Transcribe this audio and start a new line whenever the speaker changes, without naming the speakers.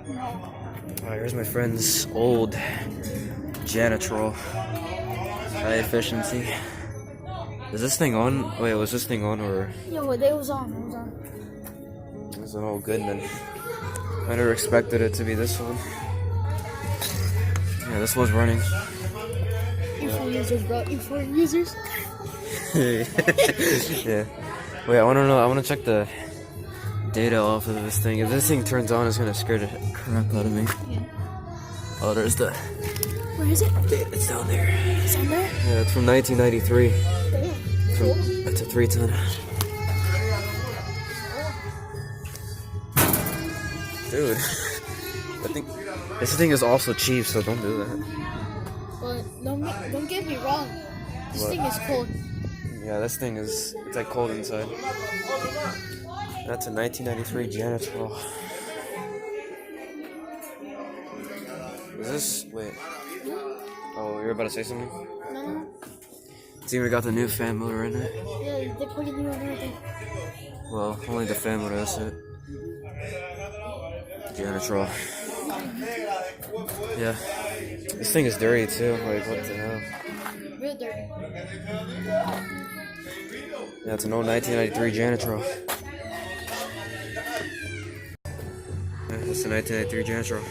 Alright, here's my friend's old Janitrol. High efficiency. Is this thing on? Wait, was this thing on or?
Yeah, well, it was on. It was on.
It was all good then. I never expected it to be this old. Yeah, this was running.
E4 users, bro. E4 users.
Yeah. Wait, I wanna check the data off of this thing. If this thing turns on, it's gonna scare the crap out of me.
Yeah.
Oh, there's the.
Where is it?
It's down there.
It's on there?
Yeah, it's from 1993.
Damn.
It's a 3-ton. Dude, I think this thing is also cheap, so don't do that.
But don't get me wrong. This
What?
thing is cold.
Yeah, this thing is, it's like cold inside. That's a 1993 Janitrol. Is this, wait. Oh, you're about to say something?
No.
It's even got the new fan motor in it.
Yeah, they put it new and everything.
Well, only the fan motor, that's it. Janitrol. Yeah. This thing is dirty too, like what the hell?
Real dirty.
Yeah, it's an old 1993 Janitrol. Yeah, it's a 1993 Janitrol.